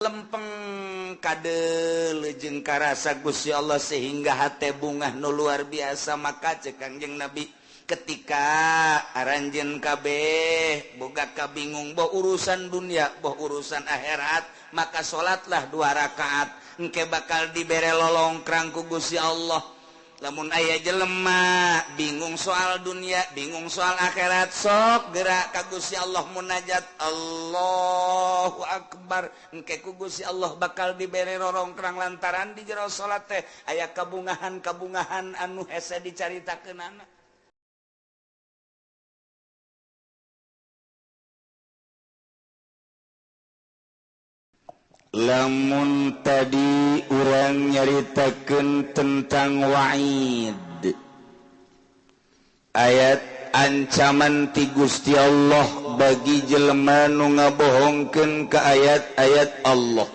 lempeng kade lejeng karasa Gusti Allah sehingga hate bungah nu luar biasa maka cek Kangjeng Nabi ketika aranjeun kabeh boga kabingung boh urusan dunia boh urusan akhirat maka salatlah 2 rakaat engke bakal dibere lolongkrang ku Gusti Allah. Lamun aya jelema bingung soal dunia, bingung soal akhirat, sok gerak ka Gusti Allah munajat Allahu Akbar. Engke ku Gusti Allah bakal dibere rorongkrang lantaran di jero salat teh aya kabungahan-kabungahan anu hese dicaritakeunana. Lamun tadi urang nyaritakeun tentang wa'id ayat ancaman ti Gusti Allah bagi jelema nu ngabohongkeun ka ayat-ayat Allah.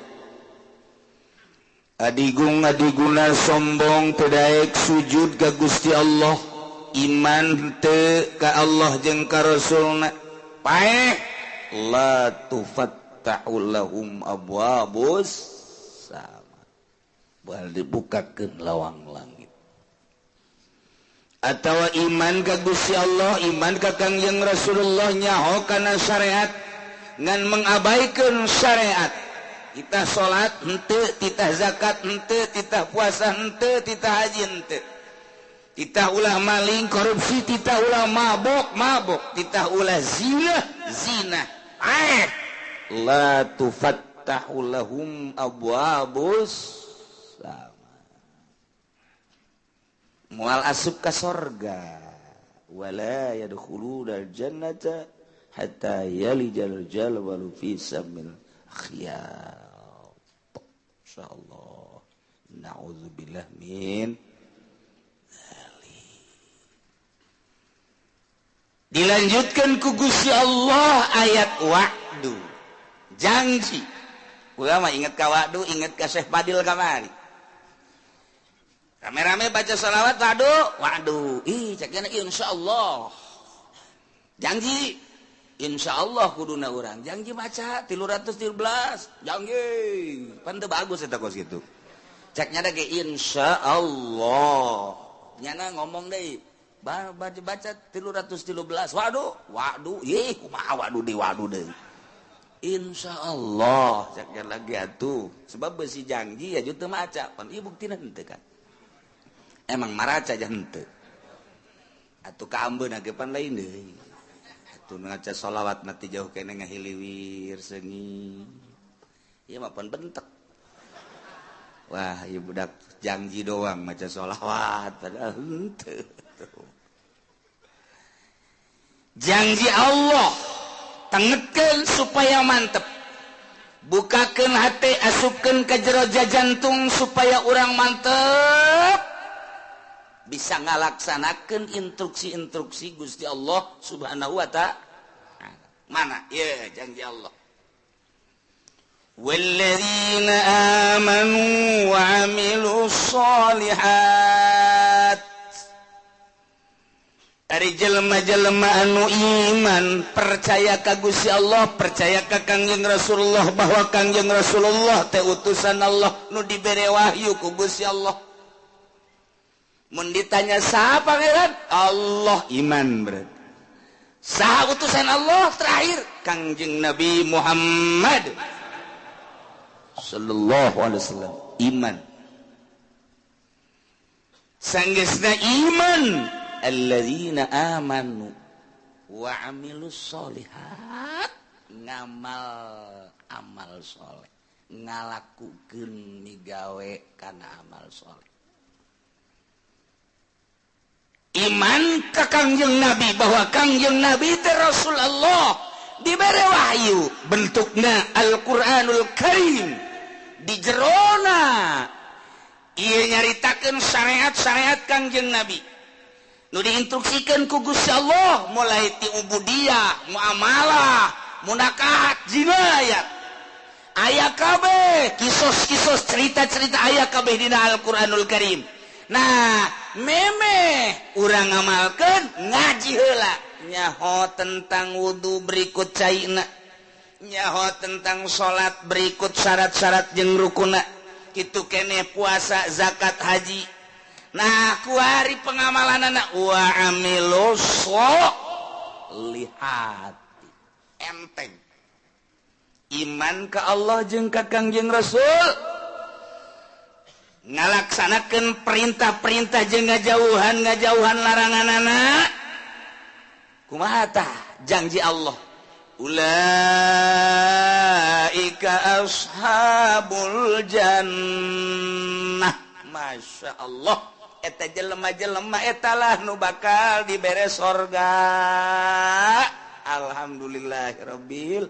Adigung-adiguna sombong teu daek sujud ka Gusti Allah, iman teu ka Allah jeung ka Rasulna, paeh la tufattahulahum abwabus sama, bal dibukakeun lawang langit. Atawa iman ka Gusti Allah, iman ka Kangjeng Rasulullah nyaho kana syariat ngan mengabaikan syariat. Kita salat henteu, kita zakat henteu, kita puasa henteu, kita haji henteu. Kita ulah maling korupsi, kita ulah mabok, kita ulah zina. La tufattahu lahum abwabus sama. Moal asup ka sorga. Wala yadkhulunal jannata hatta yalijal jalwalu fi samil khiyat. Insyaallah. Na'udzubillah min dilanjutkan ku Gusti Allah ayat wa'du, janji. Ulama ingat ka wa'du, ingat ka Syekh Fadil kamari. Rame-rame baca salawat wa'du. Ih, cakna insyaallah. Janji insyaallah kuduna urang. Janji baca 313. Janji. Pan teu bagus eta kos kitu. Caknya da ge insyaallah. Nyana ngomong deui. Baca 313. Waduh, ih kumaha waduh deui. Insyaallah caknya lagi atuh. Sebab besi janji aju teu maca, pan ieu buktina henteu kan. Emang maraca aja henteu. Atuh ka ambeuna ge pan lain deui. Atuh ngaca shalawat mati jauh kene ngahiliwir seungi. Ieu mah pan bentek. Wah, ieu budak janji doang maca shalawat padahal henteu. Janji Allah tengetkeun supaya mantep, bukakeun hati, asupkeun ka jero jantung supaya urang mantep bisa ngalaksanakeun instruksi-instruksi Gusti Allah Subhanahu wa ta'ala. Mana ya janji Allah, walladzina amanu wa 'amilus sholihat. Ari jelema-jelema anu iman percaya ka Gusti Allah, percaya ka Kangjeng Rasulullah bahwa Kangjeng Rasulullah teh utusan Allah nu dibere wahyu ku Gusti Allah. Mun ditanya saha pangeran? Allah, iman berarti. Saha utusan Allah terakhir? Kangjeng Nabi Muhammad sallallahu alaihi wasallam, iman. Sanggeusna iman alladzina amanu wa 'amilus sholihat, ngamal amal soleh, ngalakukeun migawe kana amal soleh. Iman ka Kangjeng Nabi bahwa Kangjeng Nabi teh Rasulullah dibere wahyu bentukna Al-Qur'anul Karim, di jerona ieu nyaritakeun syariat-syariat Kangjeng Nabi nu diinstruksikeun ku Gusti Allah mulai ti ubudiyah, muamalah, munakahat, jinayat. Aya kabeh kisos-kisos, cerita-cerita aya kabeh dina Al-Qur'anul Karim. Nah, memeh urang ngamalkeun ngaji heula nyaho tentang wudu berikut caina, nyaho tentang salat berikut syarat-syarat jeung rukuna kitu kene puasa zakat haji. Nah ku hari pengamalanana wa amilus lihat enteng iman ke Allah jeung ka Kangjeng Rasul ngalaksanakeun perintah-perintah jeung ngajauhan laranganana kumaha tah janji Allah ulaika ashabul jannah masya Allah eta jelema-jelema eta lah nu bakal dibere sorga alhamdulillahirabbil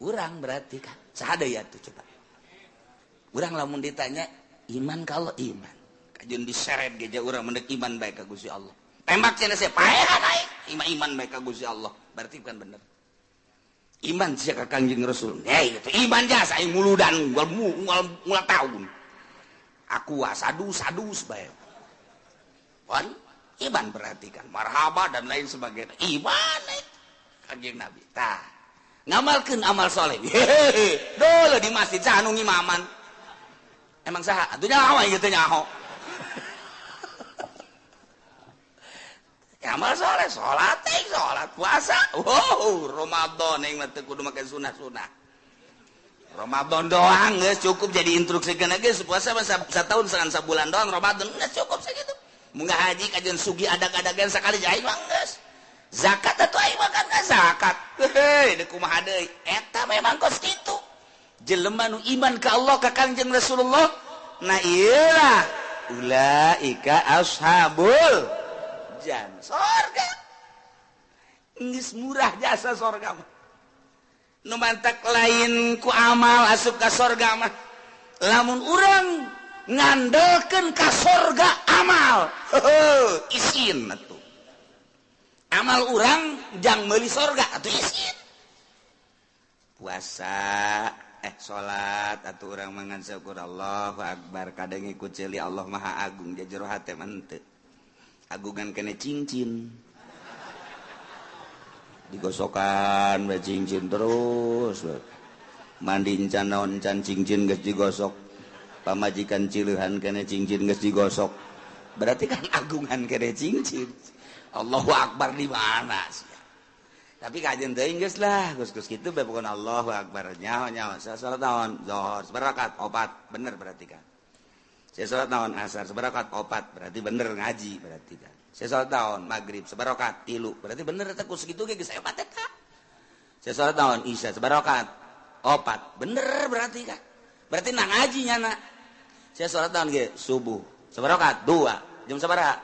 urang berarti kan sadaya tuh coba urang lamun ditanya iman kalau iman kajun diseret geja urang mendek iman baik ka Gusti Allah tembak cenah saya paehan naik iman baik ka Gusti Allah berarti kan bener iman sia ka Kangjeng Rasul itu iman jasa aing muludan mual tahun aku sadus bae wan iman berarti kan marhaba dan lain sebagainya iman Kangjeng Nabi tah ngamalkeun amal soleh dole di masjid sanu ngimaman emang saha atuh nyaho ieu teh nyaho amal soleh salat puasa Ramadan yang mah teu kudu make sunah-sunah Ramadan doang geus cukup jadi instruksikeun geus puasa mah satahun seran sabulan doang Ramadan geus cukup sakitu mun haji kajian sugi adag-adagan sakali jai mah geus zakat atuh aing mah kan zakat deuk kumaha deui eta memang kos kitu jelema nu iman ka Allah ka Kangjeng Rasulullah nah ieu lah ulaika ashabul jannah sorga geus murah jasa sorga mah nu mantak lain ku amal asup ka sorga mah lamun urang ngandelkeun ka sorga amal isin atuh amal urang jang meuli sorga atuh isin puasa salat atuh urang mangan syukur Allahu akbar kadang ikut ceuli Allah Maha Agung jajero hate mah teu agungan kene cincin digosokan we cincin terus mandi encan naon encan cincin geus digosok pamajikan cileuhan kene cincin geus digosok berarti kan agungan kene cincin Allahu akbar di mana sih tapi kajian teuing geus lah geus kitu bae pokona Allahu akbar nyaho salat naon zuhur sabarakat 4 bener berarti kan saya salat naon asar sabarakat 4 berarti bener ngaji berarti kan saya salat naon maghrib sabarakat 3 berarti bener eta ku segitu ge geus hebat eta saya salat naon isya sabarakat 4 bener berarti kan berarti na ngaji nyana saya salat naon ge subuh sabarakat 2 jam sabaraha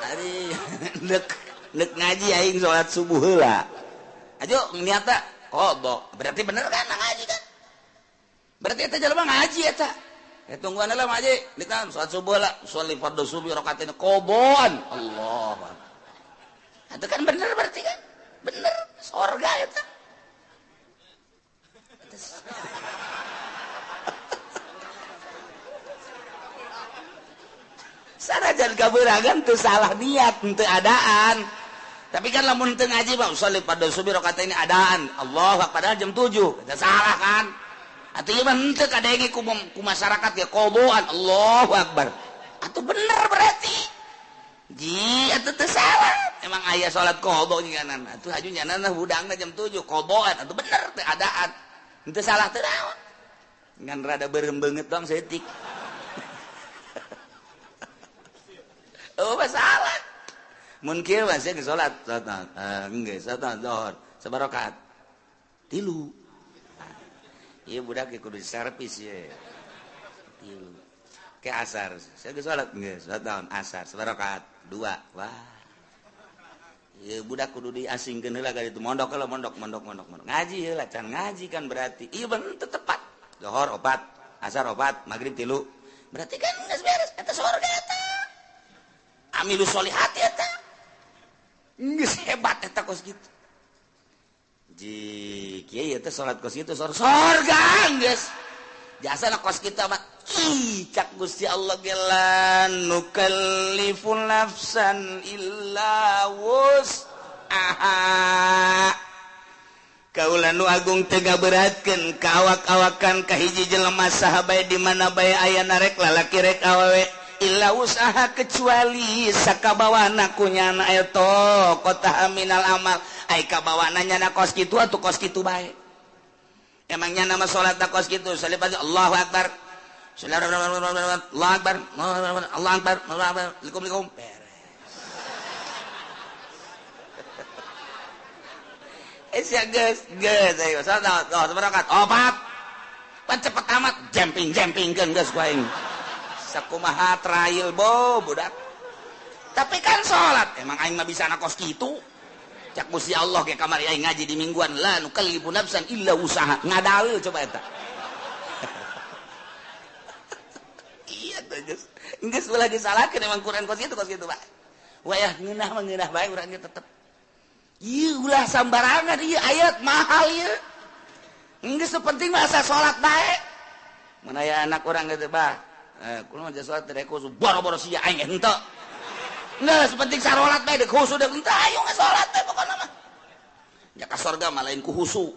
ari neuk ngaji aing salat subuh heula ajo niata qada berarti bener kan na ngaji kan berarti eta jelema ngaji eta tungguan lah maji dikan salat subuh lah sholli fardhu subuh rakatain qobon Allah itu kan bener berarti kan bener surga eta sanajan kabeuragan teu salah niat teu adaan tapi kan lamun teu ngaji mah sholli fardhu subuh rakatain adaan Allah padahal jam 7 eta salah kan atuh ieu mah henteu kadenge ku masyarakat ge qoboan Allahu akbar atuh bener berarti ji atuh teu salah emang aya salat qobo nginganan atuh haju nyanana hudangna jam 7 qoboan atuh bener teu adaan henteu salah teu naon ngan rada beureum beungeut doang seutik oh masalah mun kieu mah sia salat enggeus salat zuhur sabarakat 3 iya budak kudu diservis ya ke asar saya ke sholat nggak sholat tahun asar sebarakat 2 wah iya budak kudu diasingkeun heula ka ditu mondok heula mondok ngaji heula can ngaji kan berarti iya bener tepat zuhur 4 asar 4 maghrib 3 berarti kan geus beres eta surga eta amilus solihat eta geus hebat eta kos kitu ji kieu teh salat kos kitu surga geus jasana kos kita mah cak Gusti Allah gelan nukallifu nafsan illa Kaula nu agung tega beratkeun kawak-awakan kahiji jelema sahabat di mana bae aya narek lalaki rek awewe illa usaha kecuali sakabawana kunyana eta qota minal amal ai kabawana nyana kos kitu atuh kos kitu bae emangnya nama salat da kos kitu salibati Allahu akbar Allahu akbar Allahu akbar Assalamualaikum guys, seberangkat opat, cepet amat, jumping kan guys, kuaing, sakumaha trial budak. Tapi kan sholat, emang aing mah bisa nakos gitu. Cak Gusti Allah ke kamar aing ngaji di mingguan lah, nukallibu nafsan illa usaha, ngadalil coba eta. Iya tuh guys, geus ulah disalahkeun emang Quran kos gitu Pak. Wayah ngeunah bae urang tetep. Iya ulah sambarangan iya ayat mahal ya enggak sepenting masa sholat baik mana ya anak orang gitu bah kalau mau sholat tidak khusus boro-boro sih aing ente enggak sepenting sarolat baik dek khusus dek ente ayo nggak sholat deh pokoknya mah ya ke surga malain ku husu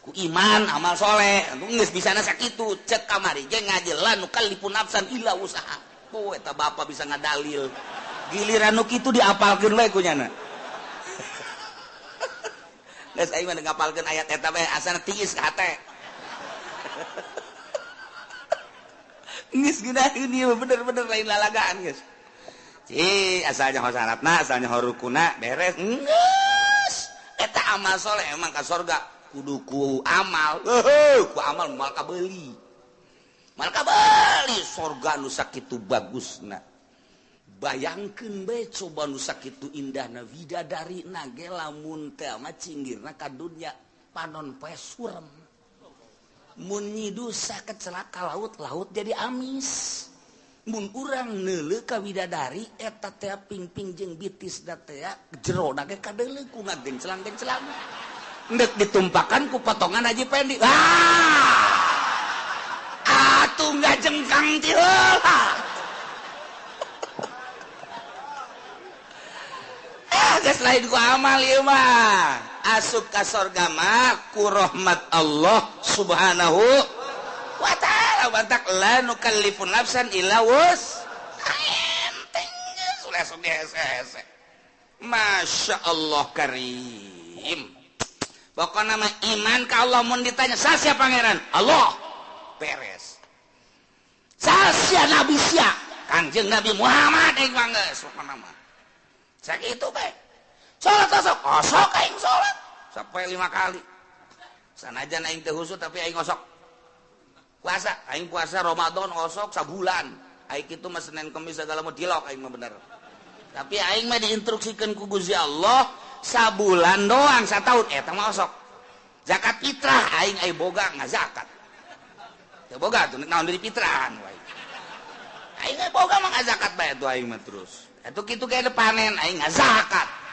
ku iman amal soleh enggak bisa nasa gitu cek kamari je ngajelan nukal lipun nafsan illa usaha eta bapak bisa ngadalil giliran nu kitu diapalkeun we ku nyana geus aing mah ngapalkeun ayat eta bae asana tiis ka hate. Geus geunaheun ieu bener-bener lain lalagaan geus. Asalnya syaratna, asalnya rukuna beres. Geus. Eta amal soleh emang ka surga kudu ku amal. Ku amal mal kabeuli. Mal kabeuli surga nu sakitu bagusna. Bayangkeun bae coba nu sakitu indahna widadari na ge lamun teh mah cinggirna ka dunya panon poe surem mun nyidu saket celaka laut jadi amis mun urang neuleuh ka widadari eta teh pingping jeung bitis da teh jerona ge kadeuleuh ku ngagenclang endek ditumpakan ku potongan aji pendi atuh ngajengkang ti heula geus lain ku amal ieu mah asup ka surga mah ku rahmat Allah subhanahu wa ta'ala bantak la nukallifu nafsan illa enteng geus ulah sok hese-hese Masya Allah karim pokokna mah iman ka Allah mun ditanya sasia pangeran Allah beres sasia nabi sia Kanjeng Nabi Muhammad aing mah geus pokona mah sakitu bae sholat osok aing sholat sampai 5 kali sanajan aing teh husuk tapi aing osok puasa aing puasa Ramadan osok sabulan aing kitu mah Senin Kamis segala mah dilok aing mah bener tapi aing mah diinstruksikeun ku Gusti Allah sabulan doang satahun eta mah osok zakat fitrah aing boga ngazakat teu boga tuh naon dari fitrahan wae aing boga mah ngazakat bae tuh aing mah terus eta kitu kayak panen aing ngazakat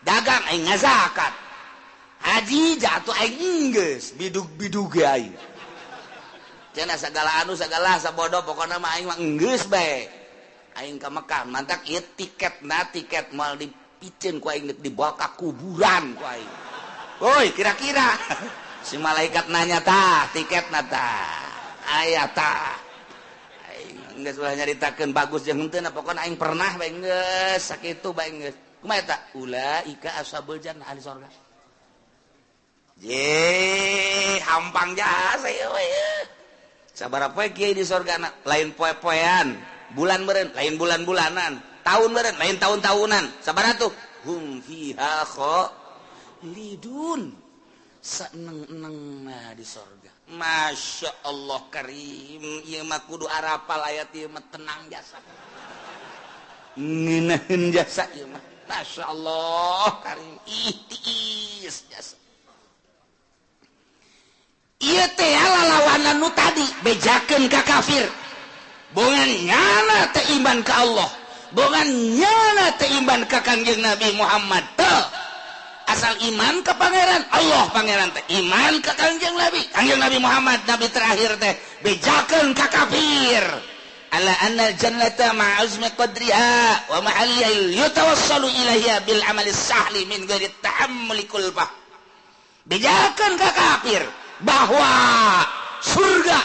dagang aing ngazakat haji jatuh aing geus bidug aing cenah segala sabodo pokona mah aing mah geus bae aing ka Mekah mantak ieu tiket moal dipicen ku aing dibawa ka kuburan ku aing woi kira-kira si malaikat nanya tah tiketna tah aya tah aing geus ulah nyaritakeun bagus jeung henteu pokona aing pernah bae geus sakitu bae geus kumaha eta ulaika ashabul jannah ahli surga je hampang jasa ieu we sabaraha poe kieu di surgana lain poe-poean bulan meureun lain bulan-bulanan tahun meureun lain tahun-tahunan sabaraha tuh hum fiha khalidun seneng-enengna di surga Masya Allah karim ieu mah kudu arapal ayat ieu mah tenang jasa ngeunaheun jasa ieu mah Masya Allah karim ihtiis jasa ieu teh lalawanan nu tadi bejakeun ka kafir bongan nyana teh iman ka Allah bongan nyana teh iman ka Kangjeng Nabi Muhammad teh asal iman ka pangeran Allah pangeran teh iman ka Kangjeng Nabi Muhammad nabi terakhir teh bejakeun ka kafir ala anna jannata ma'azmi qadriha wa mahallil yutawassalu ilaiha bil amali sahli min ghairi ta'ammuli kulbah. Bejakan ka kafir bahwa surga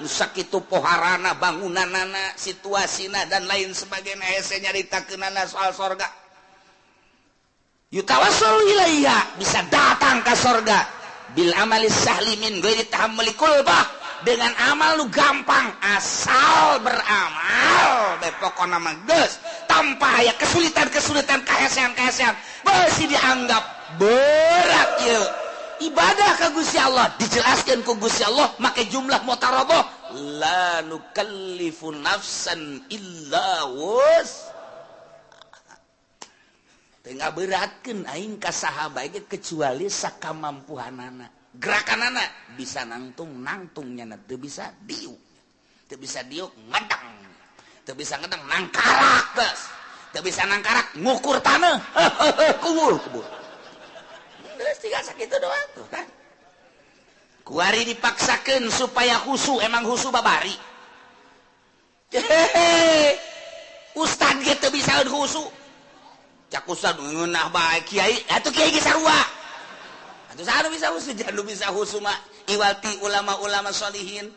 sakitu poharana bangunanana situasina dan lain sebagainya hese nyaritakeunana soal surga. Yutawassalu ilaiha bisa datang ke surga bil amali sahli min ghairi ta'ammuli kulbah. Dengan amal lu gampang asal beramal pokoknya mah geus tanpa aya kesulitan kahesean masih dianggap berat ya ibadah ka Gusti Allah dijelaskan ku Gusti Allah make jumlah mutarabah la nukallifu nafsan illa wus teu ngaberatkeun aing ka saha bae kecuali sakamampuhanana. Gerakanana bisa nangtungnya teu bisa diuk ngedang teu bisa ngedang nangkarak geus teu bisa nangkarak ngukur tanah kubur geus tiga sakitu doang tuh kan kuari dipaksakeun supaya husu emang husu babari ustad ge teu bisa husu cak ustad ngeunah bae kiai atuh kiai ge sarua terus anu bisa husu jangan bisa husu mah iwati ulama-ulama sholihin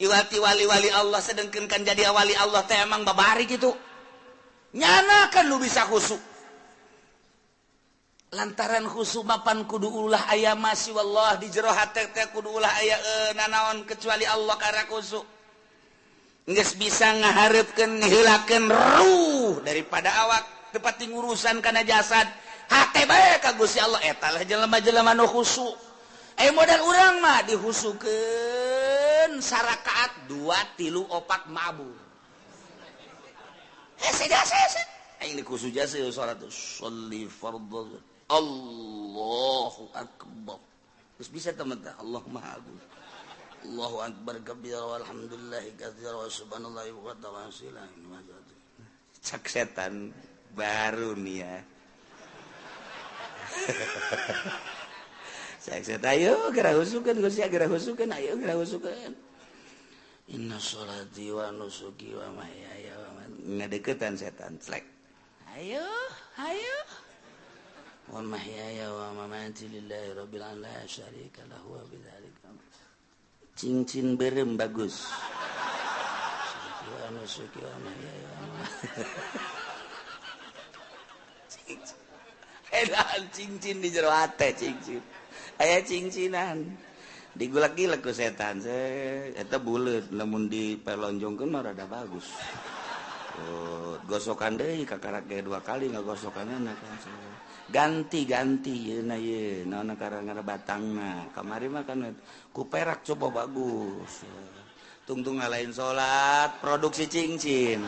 iwati wali-wali Allah sedengkeun kan jadi wali Allah teh emang babari gitu nyana kan lu bisa husu lantaran husu mapan kudu ulah aya masih wallah di jero hate teh kudu ulah aya nanaon kecuali Allah karena husu geus bisa ngahareupeun niheulakeun ruh daripada awak tepat ngurusan kana jasad hate bae ka Gusti Allah eta lah jelema-jelema nu khusyuk modal urang mah dihusukeun sarakaat 2 3 4 mabur hese aing dikhusyuk jasa salat sholli fardhu Allahu akbar terus bisa teman-teman Allah maha agung Allahu akbar kabira walhamdulillahi katsira wa subhanallahi wa ta'ala cak setan baru nih ya saya ayo gerak husukeun Gusti gerak husukeun ayo gerak husukeun inna sholati wa nusuki wa mahyaya wa mamati ngadeukeutan setan slek ayo wa mahyaya wa mamati lillahi rabbil alamin la syarika lahu wa bidzalika cincin berem bagus wa nusuki wa mahyaya wa mamati edan cincin di jero hate cincin aya cincinan digulak-gilak ku setan eta buleut lamun dipelonjongkeun mah rada bagus gosokan deui kakarake 2 kali ngagosokanana kan ganti yeuna ye naonna karangana batangna kamari mah kan ku perak coba bagus tungtung ngalahin salat produksi cincin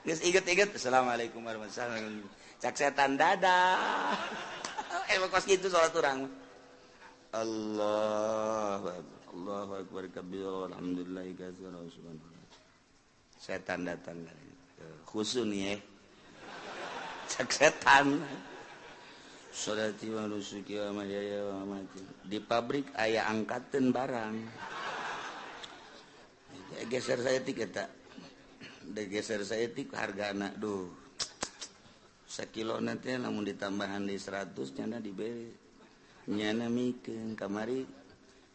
geus inget-inget assalamualaikum warahmatullahi wabarakatuh cak setan dadah kos gitu salat urang Allahu akbar kabira walhamdulillahi katsira wa subhanallah setan datang khusus nih cak setan sholati wa nusuki wa mahyaya wa mamati di pabrik aya angkateun barang geser saya tiket geser saya tik harga anak duh sekilo nanti namun ditambahan di 100 nyana diberi nyana mikeun kamari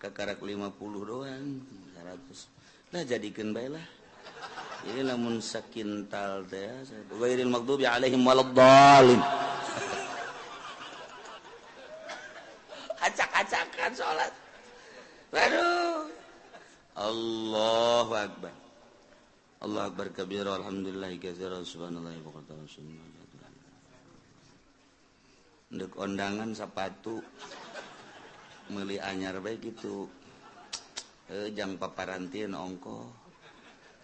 kakarak 50 doang 100 lah jadikeun bae lah ini namun sakintal teh ghairil maghdubi alaihim waladdallin acak-acakan salat aduh Allahu akbar Allah akbar kabira alhamdulillahi katsira subhanallahi wa ta'ala ndek ondangan sepatu meuli anyar bae kitu jang paparantieun ongko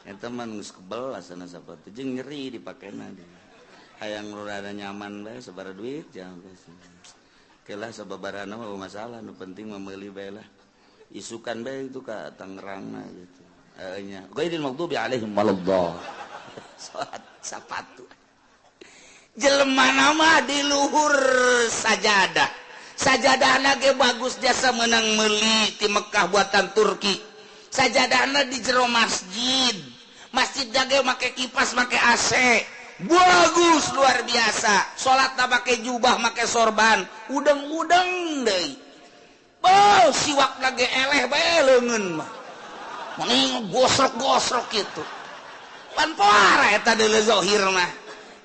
eta mah geus kebel asana sepatu jeung nyeri dipakena hayang rada nyaman bae sabar duit jang geus kelah sababarana mah masalah nu penting mah meuli bae lah isukan bae itu ka Tangerang gitu nya ghairil maghdubi alaihim waladdallin salat sepatu jelema nama di luhur sajadahna ge bagus jasa menang meuli ti Mekah buatan Turki sajadahna di jero masjid dage make kipas make AC bagus luar biasa salatna make jubah make sorban udang-udang deui siwak lagi eleh bae leungeun mah mending gosrok-gosrok gitu pan poara eta deuleu zahir mah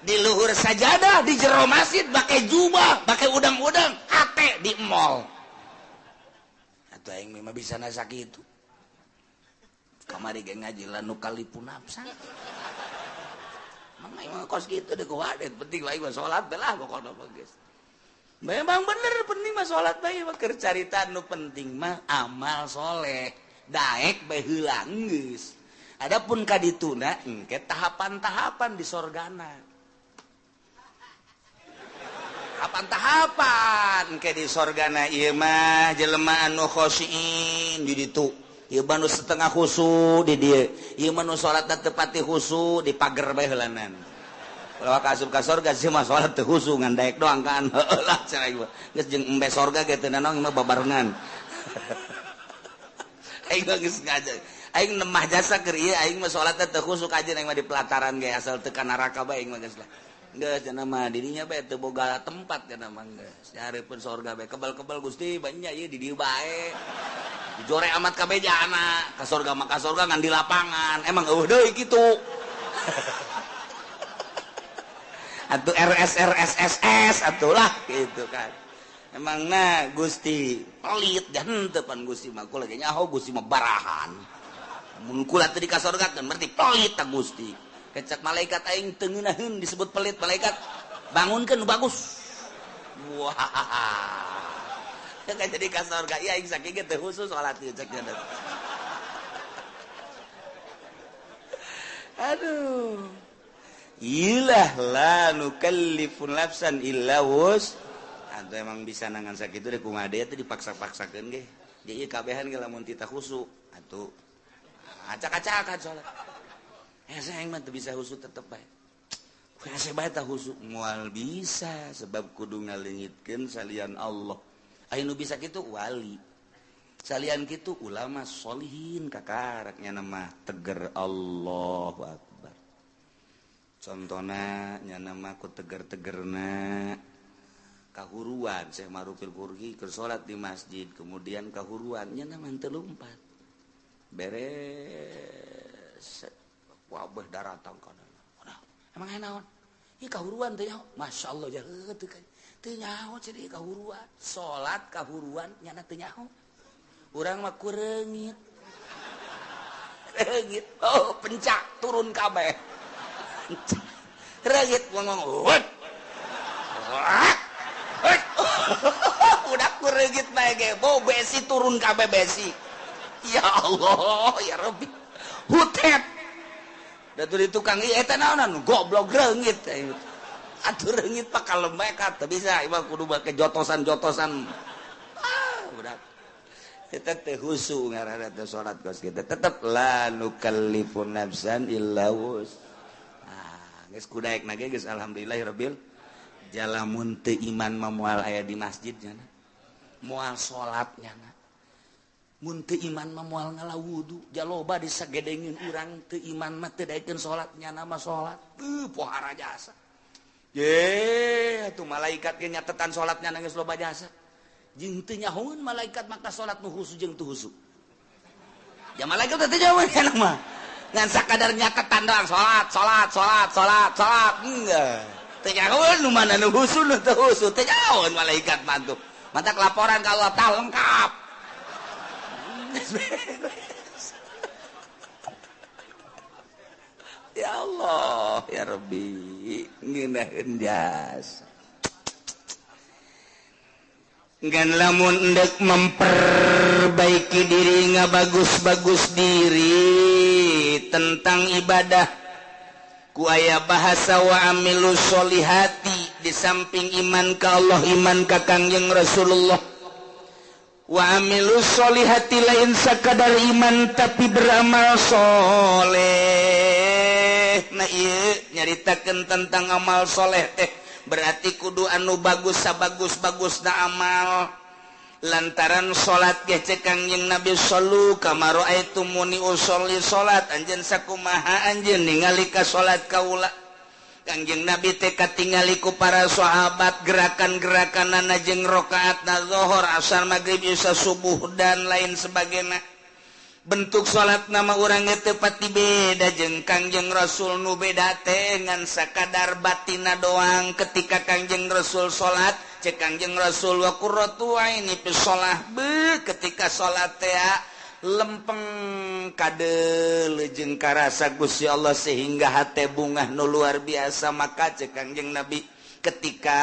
di luhur sajadah di jero masjid make jubah make udang-udang hate di mall atuh aing mah bisa nasa kitu kamari ge ngaji lanu kalipun nafsan mangga mah kos kitu deh kuadet penting lain mah salat belah pokona mah geus memang bener penting mah salat bae mah keur carita nu penting mah amal soleh daek bae heula geus adapun ka dituna engke tahapan-tahapan di sorgana tahapan-tahapan engke di sorgana ieu mah jelema anu khosyin di ditu ieu mah setengah khusyuk di dieu ieu mah salatna teu pati khusyuk di pager bae heulanan kalau asup ka sorga sih mah salat teu khusyuk ngan daek doang kan heulah cenah ieu geus jeung embe sorga ge teu nanong mah babarengan aing mah geus ngaja aing nemah jasa keur ieu aing mah salatna teu khusyuk aja aing mah di pelataran ge asal teu ka neraka bae aing mah geus lah geus cenah mah dirinya bae teu boga tempat cenah mah geus nyareupkeun sorga bae kebal-kebal Gusti banyak ieu di dieu bae dijore amat kabejana ka sorga mah ka sorga ngan di lapangan emang eueuh deui kitu atuh RSRSSS atuh lah gitu kan emangna Gusti pelit dan henteu pan Gusti mah kula ge nyaho Gusti mah barahan mun kula teu di ka sorga kan berarti pelit ta Gusti kecak malaikat aing teu ngeunaheun disebut pelit malaikat bangunkeun nu bagus wah kan jadi ka sorga ieu aing saking ge teu khusus salat ieu cek cenah aduh ilah la nukallifu nafsan illa wus atuh emang bisa nangan sakitu deh kumaha deui teh dipaksa-paksakeun ge ieu kabehan ge lamun teu khusyuk atuh acak-acakan salat saya mah teu bisa khusyuk tetep bae saya bae tah khusyuk moal bisa sebab kudu ngaleungitkeun salian Allah anu bisa kitu wali salian kitu ulama sholihin kakaraknya nama teger Allahu Akbar contona nya nama ku teger-tegerna kahuruan Syekh Marufil Qurhi keur salat di masjid kemudian kahuruan nya nama teu lumpat beres wabah daratang kana emang naon ieu kahuruan teh nyaho masyaallah jaheut teu kan teu nyaho jadi kahuruan salat kahuruan nyana teu nyaho urang mah kureungit reungit oh pencak turun kabeh reungit ngomong udah kureungit bae ge bau besi turun kabeh besi ya Allah ya Rabbi hutet datu di tukang ieu eta naonan goblok reungit atuh reungit pak kalembek teu bisa ieu kudu make jotosan-jotosan udah kita teh khusyuk ngaranna teh salat kos kita tetep la nukallifu nafsan illa wus geus kudaekna ge geus alhamdulillahirabbil jalamun teu iman mah moal aya di masjid nya moal salat nya mun teu iman mah moal ngalawudu jaloba disagedengeun urang teu iman mah teu daekeun salat nya mah salat pohara jasa ye atuh malaikat ge nyatetan salatnya geus loba jasa jeung teu nyahoeun malaikat maka salat nu khusyuk jeung teu khusyuk ya malaikat teh jauh nya mah ngan sakadar nyatetan doang salat enggak teu nyahoeun nu mana nu khusyuk nu teu khusyuk teu nyahoeun malaikat mah tuh mata laporan ka Allah tah lengkap ya Allah ya Rabbi ngeunaheun jasa ngan lamun endek memperbaiki diri ngabagus-bagus diri tentang ibadah ku aya bahasa wa amilus solihati di samping iman ka Allah iman ka Kangjeng Rasulullah wa amilus solihati lain sakadar iman tapi beramal soleh nah ieu nyaritakeun tentang amal soleh teh berarti kudu anu bagus sabagus-bagusna amal lantaran salat ge cek Kangjeng Nabi sallu kama raaitumuni usolli salat anjeun sakumaha anjeun ningali ka salat kaula. Kangjeng Nabi teh katingali ku para sahabat gerakan-gerakanana jeung rakaatna zuhur asar maghrib isya subuh dan lain sebagainya. Bentuk salat nama urang teh pati beda jeung Kangjeng Rasul nu beda teh ngan sakadar batina doang ketika Kangjeng Rasul salat cek Kangjeng Rasul wa qurratu aini fi shalah be ketika salat teh lempeng kadel jeung karasa Gusti Allah sehingga hate bungah nu luar biasa. Maka cek Kangjeng Nabi ketika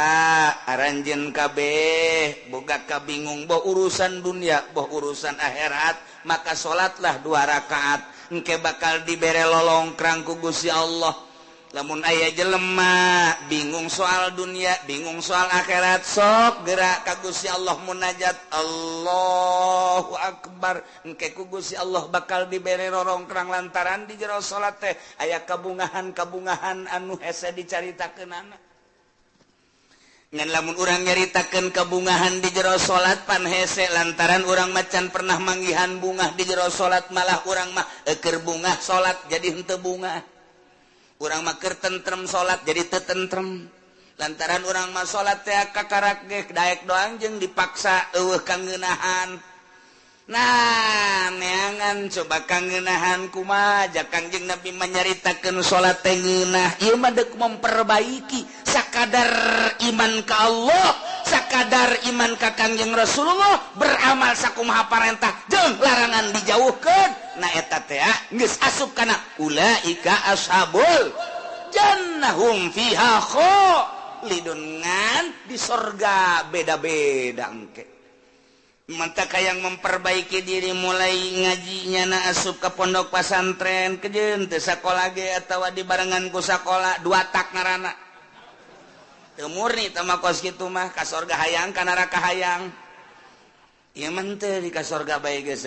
aranjeun kabeh boga kabingung boh urusan dunia boh urusan akhirat maka salatlah 2 rakaat engke bakal dibere lolongkrang ku Gusti Allah. Lamun aya jelema bingung soal dunia, bingung soal akhirat, sok gerak ka Gusti Allah munajat Allahu Akbar. Engke ku Gusti Allah bakal dibere rorongkrang lantaran di jero salat teh aya kabungahan-kabungahan anu hese dicaritakeunana. Ngan lamun urang nyaritakeun kabungahan di jero salat pan hese lantaran urang macan pernah manggihan bungah di jero salat malah urang mah keur bungah salat jadi henteu bungah. Urang mah keur tentrem salat jadi teu tentrem lantaran urang mah salat teh kakarak ge daek doang jeung dipaksa eueuh kangeunahan. Nah neangan coba kangeunahan kumaha jak Kangjeng Nabi menyaritakeun salat teh ngeunah ieu mah deuk memperbaiki sakadar iman ka Allah sakadar iman ka Kangjeng Rasulullah beramal sakumaha parentah jeung larangan dijauhkeun. Nah eta teh geus asup kana ulaika ashabul jannah hum fiha khalidun ngan di sorga beda-beda engke. Mantap yang memperbaiki diri mulai ngajinya na asup ke pondok pesantren kejeun teu sakola ge atawa dibarengan ku sakola 2 tak ngaranna. Teu murni teh mah kos kitu mah ka sorga hayang ka neraka hayang. Ieu mah teu di ka sorga bae geus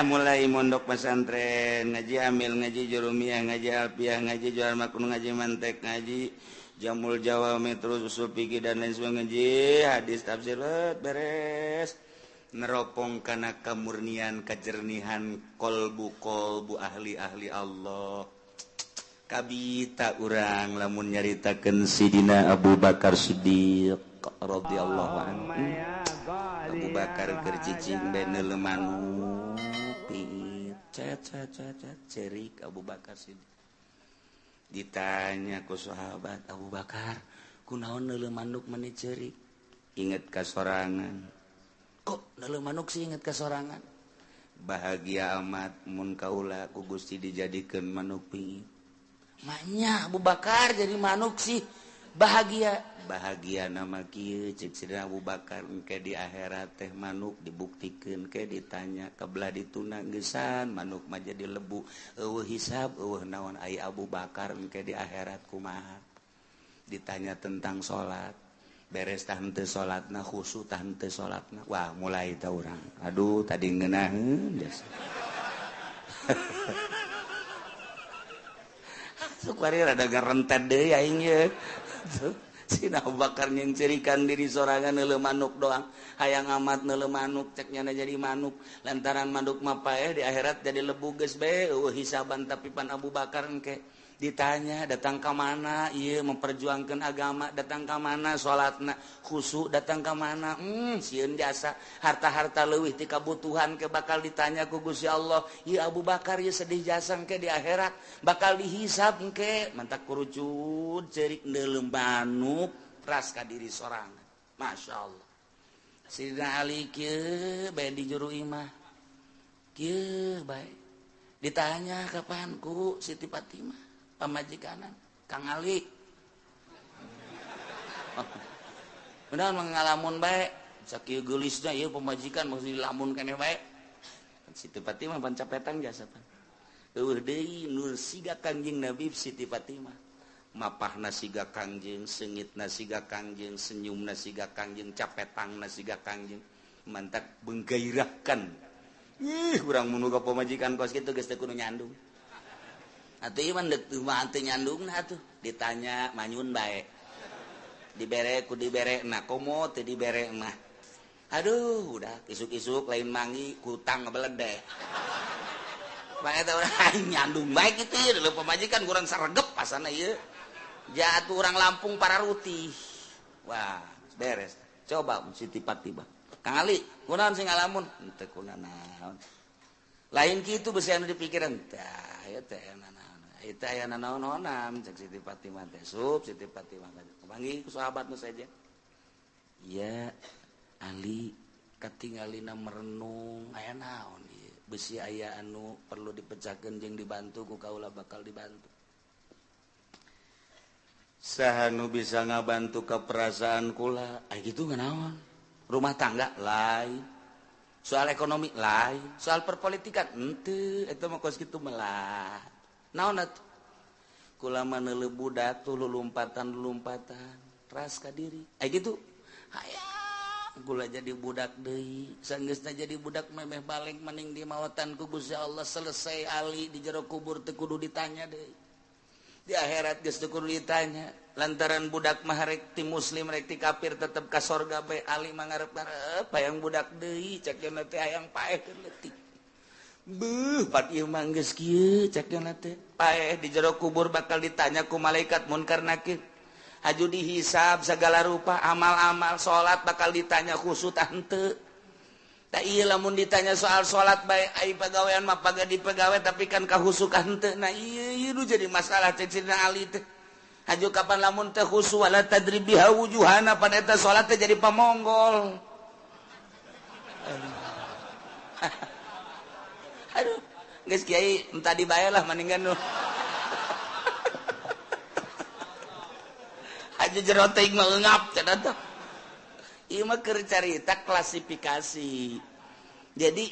mulai mondok pesantren ngaji amil ngaji jurumiyah ngaji alfiah ngaji jual makun ngaji mantek ngaji jamul jawami terus usul fikih dan lain sebagainya ngaji hadis tafsir beres. Neropong kana kamurnian kajernihan kolbu ahli-ahli Allah. Kabita urang lamun nyaritakeun Sidina Abu Bakar Siddiq radhiyallahu anhu. Abu Bakar keur cicing bae neuleuh manuk cerik Abu Bakar Siddiq. Ditanya ku sahabat Abu Bakar, kunaon neuleuh manuk meni cerik? Inget ka sorangan. Kok neuleuh manuk sih inget kasorangan? Bahagia amat mun kaula ku Gusti dijadikeun manuk pingit. Manya Abu Bakar jadi manuk sih bahagia. Bahagia nama kieu cek Sidina Abu Bakar engke di akhirat teh manuk dibuktikeun ke ditanya kabelah dituna geusan manuk mah jadi lebu eueuh hisab eueuh naon ai Abu Bakar engke di akhirat kumaha? Ditanya tentang salat. Beres tah henteu salatna khusyuk tah henteu salatna wah mulai tah urang aduh tadi ngeunaheun biasa sukari rada garentet deui aing ye Sidina Abu Bakar yang cerikan diri sorangan neuleuh manuk doang hayang amat neuleuh manuk cek nyana jadi manuk lantaran manuk mah paeh di akhirat jadi lebu geus bae eueuh hisaban tapi pan Abu Bakar engke ditanya datang ke mana ieu memperjuangkan agama datang ke mana salatna khusyuk datang ke mana sieun jasa harta-harta leuwih ti kabutuhan ke bakal ditanya ku Gusti Allah ieu Abu Bakar ieu sedih jasa engke di akhirat bakal dihisab engke mantak kurucut cerik neuleuh manuk ras ka diri sorangan masyaallah. Sidina Ali kieu bae di juru imah kieu bae ditanya kapan ku Siti Fatimah pamajikanan Kang Ali benar mengalamun bae sakieu geulisna ieu pamajikan maksud lamun keneh bae Siti Fatimah pan capetan jasa pan eueuh deui nur siga Kangjeng Nabi Siti Fatimah mapahna siga Kangjeng seungitna siga Kangjeng senyumna siga Kangjeng capetangna siga Kangjeng mantak benggairahkan urang mun boga pamajikan kos kitu geus teu kudu nyandung atuh ieu mah teu mah teu nyandungna atuh ditanya manyun bae dibere ku dibere na komo teu dibere mah Aduh udah isuk-isuk lain mangi hutang ngebeledek nyandung baik itu ya dulu pemajikan kurang saregep pasana ya jatuh orang Lampung para ruti wah beres coba si tiba-tiba Kang Ali kunaon sing ngalamun teu kunaon lain kitu beusi anu dipikiran tah ya teh eta aya naon-naonan cek Siti Fatimah teh Siti Fatimah kepanggih ku sahabatna saja iya Ali katingalina merenung aya naon ieu beusi aya anu perlu dipecahkeun jeung dibantu ku kaula bakal dibantu saha nu bisa ngabantu ka perasaan kula gitu nganaon rumah tangga lain soal ekonomi lain soal perpolitikan henteu eta mah kos kitu melah naon atuh kula mah neuleuh budak tuh lulumpatan ras ka diri gitu hayang kula jadi budak deui sanggeusna jadi budak memeh balik mending di maotan ku Gusti Allah selesai Ali di jero kubur teu kudu ditanya deui di akhirat geus teu kudu ditanya lantaran budak mah rek ti muslim rek ti kafir tetep ka sorga bae Ali mah ngarep-ngarep hayang budak deui cek cenah teh hayang paehkeun leutik beuh pat ieu mah geus kieu cek cenah teh paeh di jero kubur bakal ditanya ku malaikat munkar nakir aju dihisab segala rupa amal-amal salat bakal ditanya khusus tah henteu tah ieu lamun ditanya soal salat bae ai pagawean mah pagadi pagawe tapi kan kahusuk henteu nah ieu nu jadi masalah cek cenah Ali teh aju kapan lamun teh khusu wala tadribiha wujuhana pada eta salat teh jadi pamonggol aduh geus kiai entah dibae lah mendingan nu aju jero teuing mah eungap cenah teh ieu mah keur carita klasifikasi jadi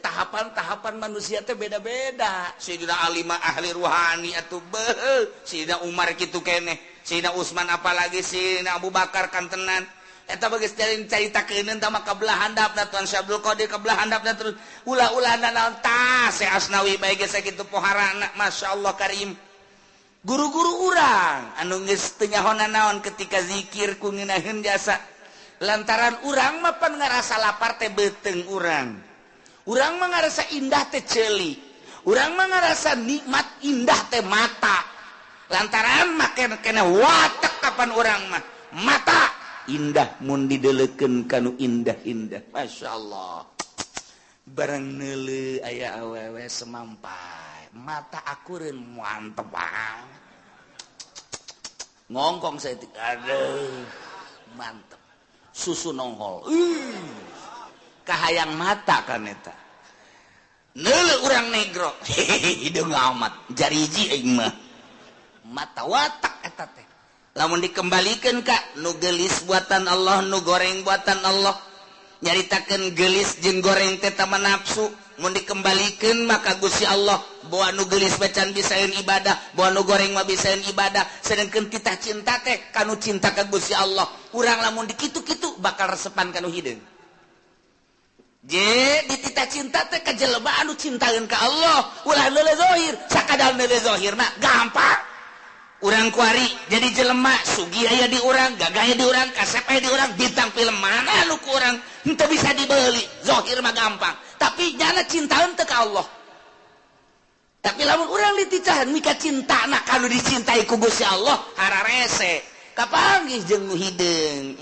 tahapan-tahapan manusia teh beda-beda. Sayyidina Ali mah ahli ruhani atuh beuh. Sayyidina Umar kitu keneh. Sayyidina Utsman apalagi Sayyidina Abu Bakar kantenan. Eta bageus caritakeun tah mah kabelah handapna Tuan Syekh Abdul Qadir kabelah handapna terus ulah-ulahna naon tah Syekh Asnawi bae geus sakitu poharana masyaallah karim. Guru-guru urang anu geus teu nyahonna naon ketika zikir ku ngeunaheun jasa. Lantaran urang mah pan ngarasa lapar teh beuteung urang. Urang mah ngarasa indah teh ceuli. Urang mah ngarasa nikmat indah teh mata. Lantaran make kena watek kapan urang mah. Mata indah mun dideleukeun kanu indah-indah. Masyaallah. Barang neuleuh aya awewe semampai. Mata akureun mantep banget. Ngongkong saeutik. Aduh. Mantep. Susu nongol. Kahayang mata kan eta neuleuh urang negro hidung amat jariji aing mah mata watak eta teh lamun dikembalikeun ka nu geulis buatan Allah nu goreng buatan Allah nyaritakeun geulis jeung goreng teh tama nafsu mun dikembalikeun maka Gusti Allah boa nu geulis bacan bisaeun ibadah boa nu goreng mah bisaeun ibadah sedengkeun titah cinta teh kanu cinta ka Gusti Allah urang lamun dikitu-kitu bakal resepan kanu hideung je ditita cinta teh ka jelema anu cintaeun ka Allah ulah leuleuh zahir sakadar leuleuh zahir mah gampang urang kuari jadi jelema sugih aya di urang gagah aya di urang kasep aya di urang bintang film mana anu ku urang henteu bisa dibeuli zahir mah gampang tapi nyana cintaeun teh ka Allah tapi lamun urang dititahan mika cintana kanu dicintai ku Gusti Allah hararese kapanggih jeung nu hideung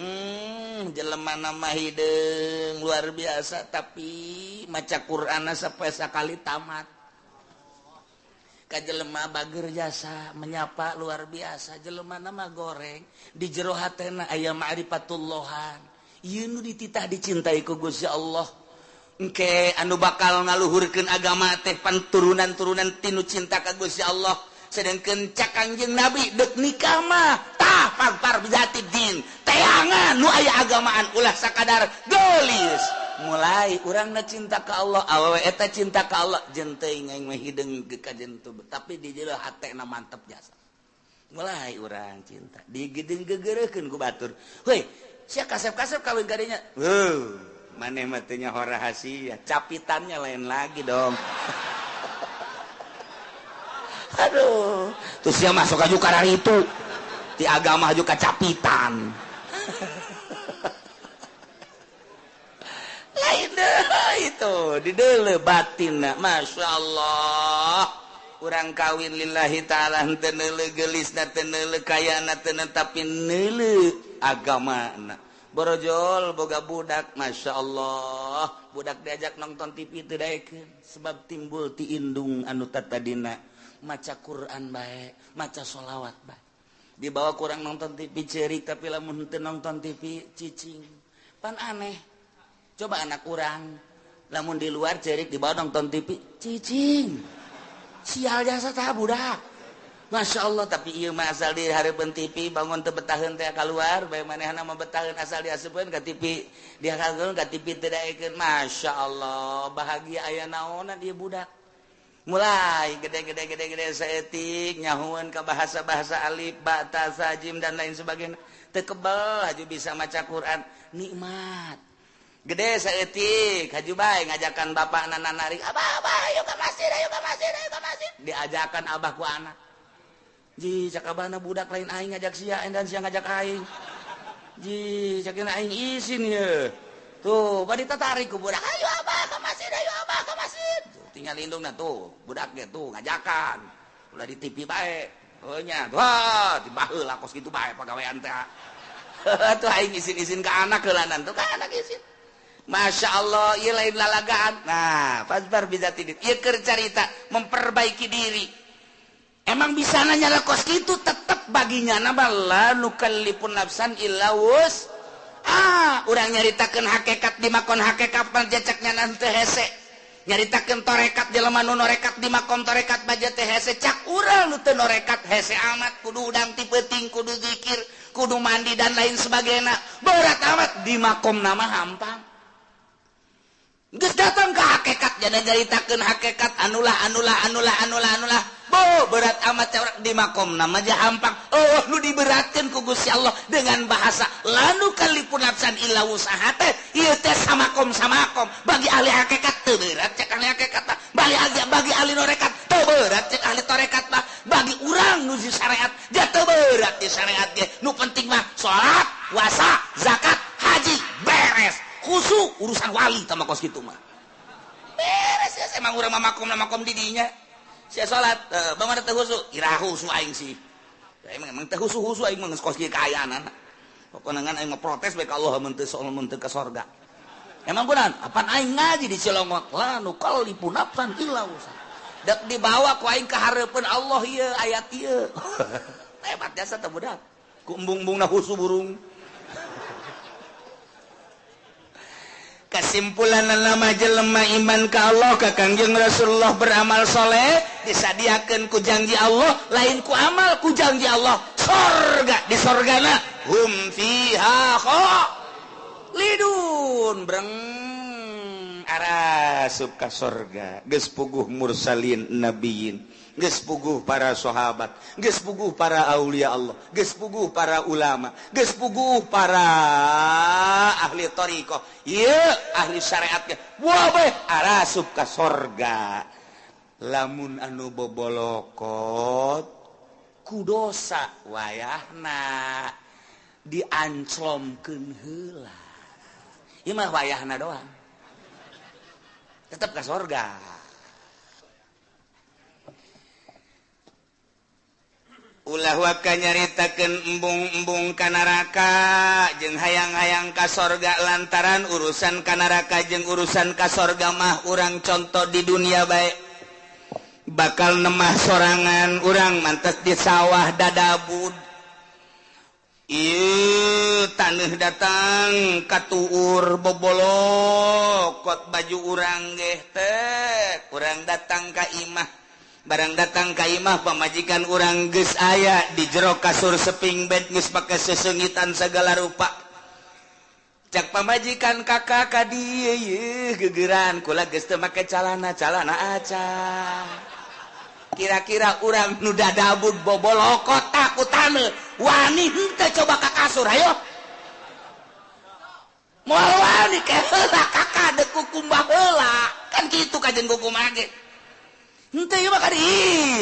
jelema nama hideung luar biasa tapi maca Qur'ana sampai sakali tamat ka jelema bager jasa menyapa luar biasa jelema nama goreng di jero hatena aya ma'rifatullohan ieu nu dititah dicintai ku Gusti Allah engke anu bakal ngaluhurkeun agama teh panturunan-turunan tinu cinta ka Gusti Allah sedangkeun cak Kangjeng Nabi dek nikah mah tah pagpar bijati din teangan nu aya agamaan ulah sakadar geulis mulai urangna cinta ka Allah awewe eta cinta ka Allah jeung teuing aing mah hideung ka jentu tapi di jero hatena mantep jasa mulai urang cinta digedeung gegereukeun ku batur heuy sia kasep-kasep kawin ka dinya maneh mah teu nyaho rahasia capitannya lain lagi dong aduh terus dia masuk aju karena itu di agama aju kacapitan tuh didele batin Masya Allah kurang kawin lillahi ta'ala tenele gelis na tenele kaya na tenele tapi nele agama na borojol boga budak Masya Allah budak diajak nonton TV tidak sebab timbul ti indung anu tadina maca Quran baik maca sholawat baik dibawa kurang nonton TV cerik tapi lamun teu nonton TV cicing pan aneh coba anak kurang lamun di luar cerik dibawa nonton TV cicing sial jasa tah budak Masya Allah tapi iya mah asal di hareupeun TV bangun teu betaheun teh keluar bae manehna mah betaheun asal diasupkeun ka TV dia kageun ka TV teu daekeun Masya Allah bahagia aya naonna dia budak mulai gede saeutik nyahueun ka bahasa-bahasa alif ba ta sa jim dan lain sebagainya teu kebal haju bisa maca Quran nikmat gede saeutik haju bae ngajakan bapak nanari abah ayo ka masjid diajakan abah ku anak ji cakabana budak lain aing ngajak sia dan sia ngajak aing ji cakina aing izin ye tuh bari tertarik ku budak ayo abah ka masjid tuh, tinggal lindungna tuh budak ge tuh ngajakan ulah di TV bae heunya wah tibaheula kos kitu bae pagawean teh tuh aing izin ka anak heulanan tuh ka anak izin Masya Allah, iya lain lalagaan. Nah, fasbar bizatidin. Iya keur carita memperbaiki diri. Emang bisa nanya kos gitu tetap baginya nambah la nukallifun nafsan illa wus. Urang nyaritakeun hakikat di makon hakikat panjacaknya nanti hese. Nyaritakeun torekat jelema nu norekat di makom torekat baja teh hese cak urang nu teu norekat hese amat kudu udang ti peuting kudu zikir, kudu mandi dan lain sebagainya. Berat amat di makom nama hampang. Geus datang ke hakikat jadi nyaritakeun hakikat anulah bo berat amat cawrak di makom nama aja hampang nu diberatkeun ku Gusti Allah dengan bahasa lanu kalipun nafsan illa wusaha teh ieu teh samakom bagi ahli hakikat teu berat cek ahli hakikat bagi ahli norekat teu berat cek ahli torekat mah bagi urang nu di syariat ja teu berat di syariat ge nu penting mah salat puasa zakat haji beres khusu urusan wali sama kos gitu mah beres ya emang urang makom didinya sia salat bangana teh khusu ira khusu aing sih emang teh khusu aing mah kos kieu kaayaan pokona ngan aing protes bae ka Allah mun teu ka sorga emang kunaon apan aing ngaji di Cilongot la nu kallipu nafsan illa usa dak dibawa ku aing ka hareupeun Allah ieu ayat ieu hebat jasa teh budak ku embung-embungna khusu burung kesimpulan nama jelema iman ka Allah ka Kangjeng Rasulullah beramal soleh disadiakeun ku janji Allah lain ku amal ku janji Allah sorga di sorgana hum fiha khalidun breng arasup ka sorga geus puguh mursalin nabiyin geus puguh para sahabat geus puguh para aulia Allah geus puguh para ulama geus puguh para ahli thariqah ieu ahli syariat ge wae arasup ka sorga lamun anu bobolokot ku dosa wayahna dianclomkeun heula ieu mah wayahna doang tetep ka sorga ulah waka nyaritakeun embung-embung ka neraka jeung hayang-hayang ka sorga lantaran urusan ka neraka jeung urusan ka sorga mah urang contoh di dunia bae bakal nemah sorangan urang mantes di sawah dadabud ieu taneuh datang katuur bobolokot baju urang ge teh urang datang ka imah barang datang ka imah pamajikan urang geus aya di jero kasur seping bed geus pake sesengitan segala rupa cak pamajikan kakak ka dieu yeuh geugeran kula geus teu make calana aca kira-kira urang nu dadabud bobolokot takut taneuh wani henteu coba ka kasur ayo moal wani ke heula kakak deuk kukumbah heula kan kitu kajen kukumbah ge henteu ieu mah kadi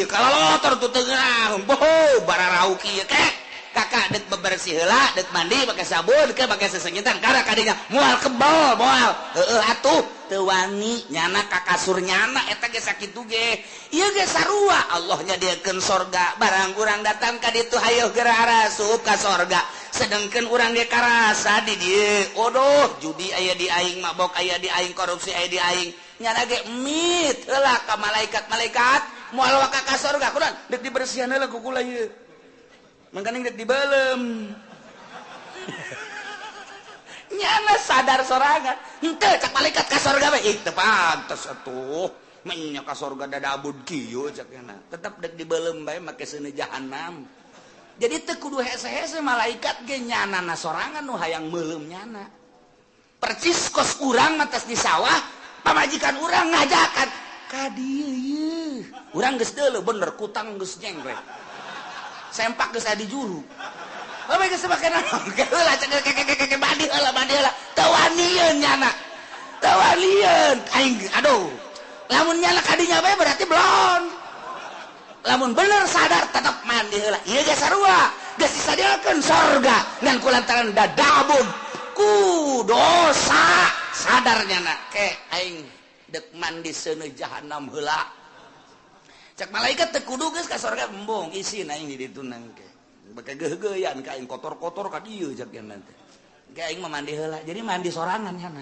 kalolotor tu teunah boh bararau kieu ke kakak deuk bebersih heula deuk mandi pake sabun ke pake sesengitan karena kadinya moal kebal moal heueuh atuh tewani nyana ka kasur nyana eta ge sakitu ge ieu ge sarua Allah nyadiakeun sorga barang urang datang ka ditu hayu geura harasup ka sorga sedengkeun urang ge karasa di dieu odoh judi aya di aing mabok aya di aing korupsi aya di aing nyana ge mit heula ka malaikat moal waka ka sorga kunaon dek dibersihan heula ku kula ieu mangkana dek dibelem nyana sadar sorangan henteu cak malaikat ka sorga we teu pantes atuh nya ka sorga dadabud kieu cak nya tetep dek dibelem bae make seuneu jahanam jadi teu kudu hese-hese malaikat ge nyanana sorangan nu hayang meulem nyana percis kos urang matas di sawah pamajikan urang ngajakan ka dieu yeuh urang geus deuleu bener kutang geus jengrek sempak geus adi juru apa geus make naon heula cek badi heula tawanian nyana tawanian aing aduh lamun nyana kadinya bae berarti belum lamun bener sadar tetep mandi heula ieu ge sarua geus disadiakeun sorga ngan kulantaran dadabun ku dosa sadar nyana ke aing dek mandi seuneu jahanam heula cek malaikat teu kudu geus ka sorga embung isina aing di ditu nangke baka geuh-geuyan ka aing kotor-kotor ka dieu cek nya nanti ge aing mah mandi heula jadi mandi sorangan nyana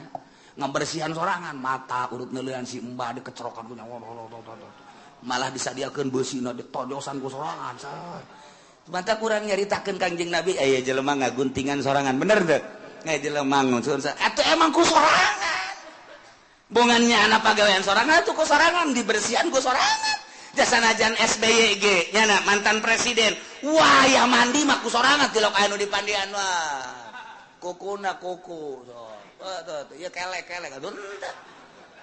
ngabersihan sorangan mata urut neuleuan si embah dikecrokan punya malah disadiakeun beusina ditojosan ku sorangan sah mata kurang nyaritakeun Kangjeng Nabi aya jelema ngaguntingan sorangan bener teu aya jelema ngeusun atuh emang ku sorangan bungannya anak pagawean sorangan atuh ku sorangan dibersihan ku sorangan jasanajan SBY ge nyana mantan presiden wah ya mandi mah ku sorangan tilok anu dipandian wah kukuna kuku tuh ya kelek atuh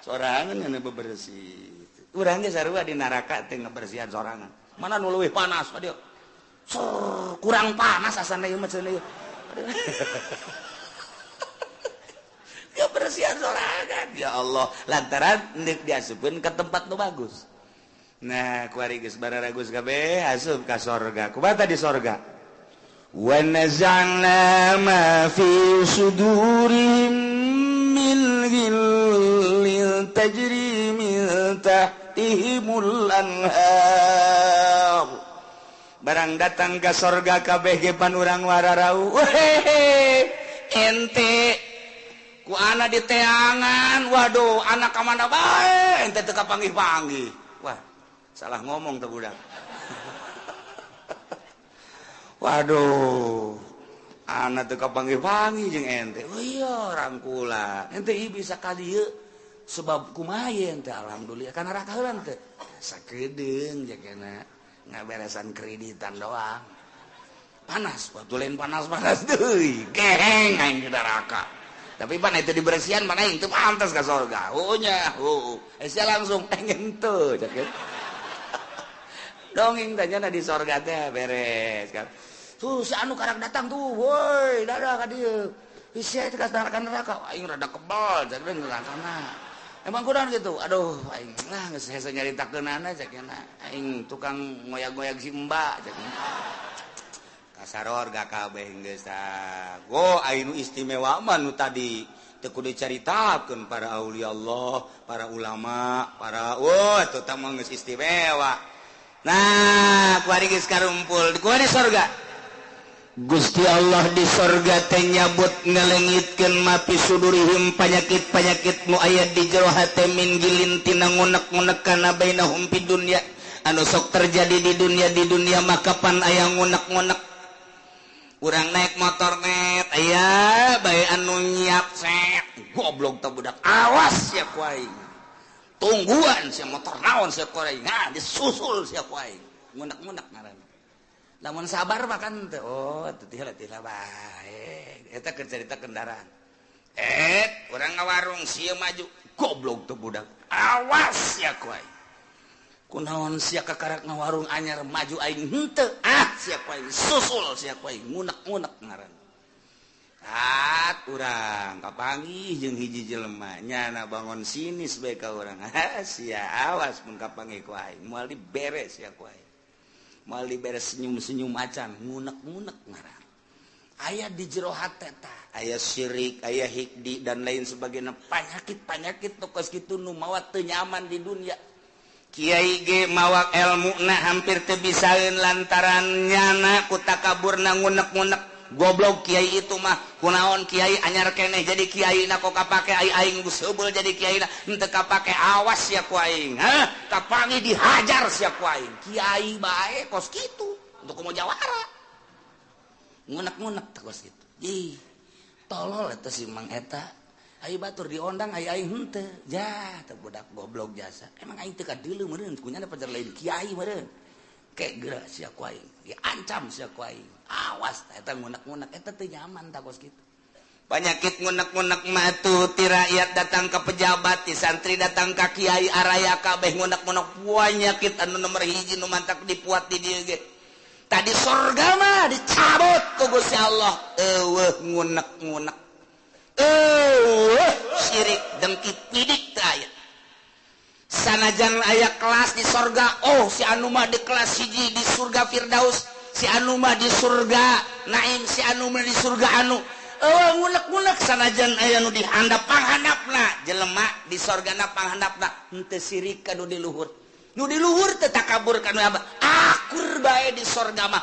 sorangan nyana bebersih urang ge sarua di neraka teh ngabersihan sorangan mana nu leuwih panas dia kurang panas asana ieu mah cenah ya bersihan sorangan ya Allah lantaran neuk diasupkeun ke tempat nu bagus. Nah, kuari geus bararagus kabeh asup ka sorga. Kumaha di sorga? Wa nazalna ma fi sudurihim min ghillin tajri min tahtihimul anhar. Barang datang ka sorga kabeh ge pan urang wararau. Ente ku ana di teangan. Waduh, anak ka mana bae ente teu kapanggih-panggih. Wah, salah ngomong tuh budak. Waduh, anak teu kapanggih-panggih jeung ente. Oh iya, rangkula. Ente ieu bisa ka dieu sebab kumaha ye ente alhamdulillah kana raka heula teh. Sakedeung jakena ngaberesan kreditan doang. Panas, waktu lain panas-panas deui. Geheng aing di neraka. Tapi pan itu dibersihan mana itu pantas ka surga. Nya, sia langsung pengen teu cek. Dongeng tanya di sorga teh beres kan. Tuh si anu karak datang tuh, woi, dadah ka dieu. Isi teh ka neraka, aing rada kebal cek nerakana. Emang kurang gitu. Aduh, aing lah geus hese nyaritakeunana cek nya. Aing tukang ngoyak-ngoyak si Mbak cek. Kasaror gak kabeh geus tah. Go anu istimewa mah nu tadi teu kudu dicaritakeun para aulia Allah, para ulama, para eta teh mah geus istimewa. Nah, kuari geus karumpul, kuari di sorga. Gusti Allah di sorga teh nyabut ngalengitkeun ma fi sudurihim panyakit-panyakit nu aya di jero hate min gilin tina ngunek-ngunek kana bainahum fid dunya. Anu sok terjadi di dunia mah kapan aya ngunek-ngunek. Urang naik motor net aya bae anu nyiap set goblok teh budak awas sia ku aing tungguan sia motor naon sia ku aing nah disusul sia ku aing ngunek-ngunek ngaranna lamun sabar mah kan teh oh teu tihela bae eta keur carita kendaraan urang ngawarung sia maju goblok teh budak awas sia ku aing kunaon sia kakarak ngawarung anyar maju aing henteu sia ku aing susul sia ku aing ngunek-ngunek ngaranna urang kapanggih jeung hiji jelema nyana bangun sinis bae ka urang sia awas mun kapanggih ku aing moal diberes sia ku aing moal diberes senyum-senyum acan ngunek-ngunek ngaranna aya di jero hate tah aya syirik aya hikdi dan lain sebagainya panyakit kos kitu nu mawa teu nyaman di dunia. Kiai ge mawa ilmuna hampir teu bisaeun lantaran nyana ku takaburna ngunek-ngunek. Goblok kiai itu mah kunaon kiai anyar keneh jadi kiai na kok kapake aing geus heubeul jadi kiai na henteu kapake awas sia ku aing kapangi dihajar sia ku aing kiai bae kos kitu untuk mau jawara ngunek-ngunek kos kitu ih tolol eta si Mang eta ai batur diondang ai aing henteu jah teu budak goblok jasa emang aing teu kadeuleu meureun kunyana pajar lain kiai meureun kayak geura sia ku aing diancam sia ku aing awas eta ngunek-ngunek eta teu nyaman ta kos kitu Penyakit ngunek-ngunek mah tuh ti rakyat datang ke pejabat, ti santri datang ke kiai araya kabeh ngunek-ngunek penyakit anu nomor hiji nu mantak dipuat di dieu ge. Tadi surga mah dicabut ku Gusti Allah. Eueuh ngunek-ngunek. Eueuh syirik dengkit pidik teh aya. Sanajan aya kelas di surga, oh si anu mah di kelas hiji di surga Firdaus, si anu mah di surga Naim, si anu mah di surga anu ngunek-ngunek sanajan aya nu dihandap panghandapna jelema di sorgana panghandapna henteu sirik ka nu di luhur teh takabur ka nu apa akur bae di sorga mah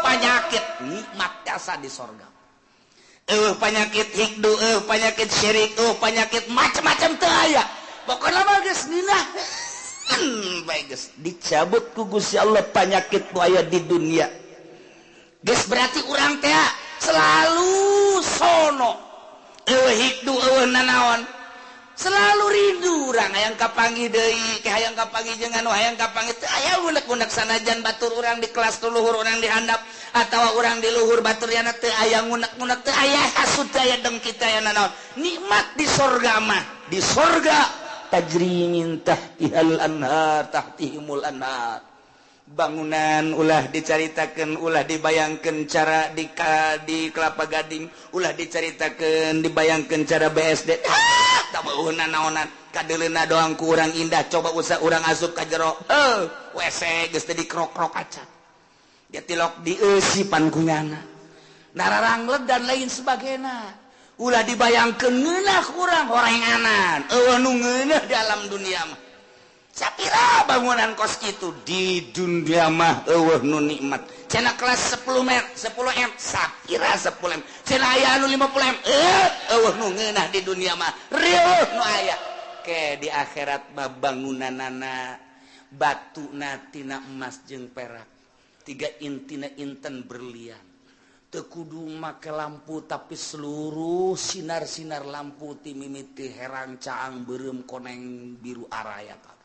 penyakit nikmat jasa di sorga penyakit hikdu penyakit syirik penyakit macam-macam teu aya pokona mah geus ninah bae geus dicabut ku Gusti Allah penyakit nu aya di dunia geus berarti urang teh selalu sono hikdu nanaon selalu rindu urang hayang kapanggih deui ke hayang kapanggih jeung anu hayang kapanggih teu aya unek-unek sanajan batur urang di kelas tu luhur urang dihandap atawa urang di luhur baturna teu aya unek-unek teu aya hasud teu aya dengkit aya nanaon nikmat di sorga mah di sorga tajri min tahtihal anhar tahtihimul anhar bangunan ulah dicaritakeun ulah dibayangkeun cara di Kelapa Gading ulah dicaritakeun dibayangkeun cara BSD tabauna naonan kadeuleuna doang ku urang indah coba usah urang asup ka jero WC geus teh dikrok-krok kaca dia tilok dieusipan kunyana nararanglet dan lain sebagainya ulah dibayangkeun ngeunah urang horenganan nu ngeunah di alam dunia mah sapira bangunan kos kitu di dunia mah eueuh nu nikmat cenah kelas 10 M sapira 10 M cenah aya anu 50 M eueuh nu ngeunah di dunia mah rieuh nu aya ke di akhirat mah bangunanana batuna tina emas jeung perak tiga intina inten berlian teu kudu make lampu tapi seluruh sinar-sinar lampu ti mimiti herang caang beureum koneng biru araya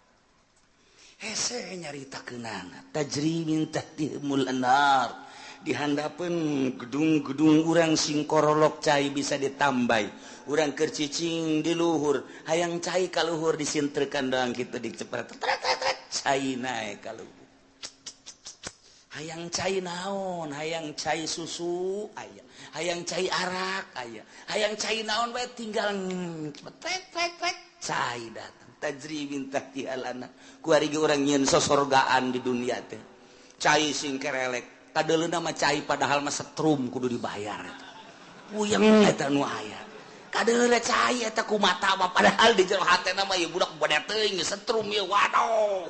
hese nyaritakeunana tajri min tahtihimul anhar dihandapeun gedung-gedung urang sing korolok cai bisa ditambai urang keur cicing di luhur hayang cai ka luhur disintrekan doang kitu dicepret cai nae ka luhur hayang cai naon hayang cai susu aya hayang cai arak aya hayang cai naon bae tinggal cai datang tajri min tahtihal anhar ku ari ge urang nyieun sosorgaan di dunia teh cai sing kerelek kadeuleuna mah cai padahal mah setrum kudu dibayar puyeng eta nu aya kadeuleuna cai eta ku mata mah padahal di jero hatena mah ieu budak bade teuing setrum ieu waduh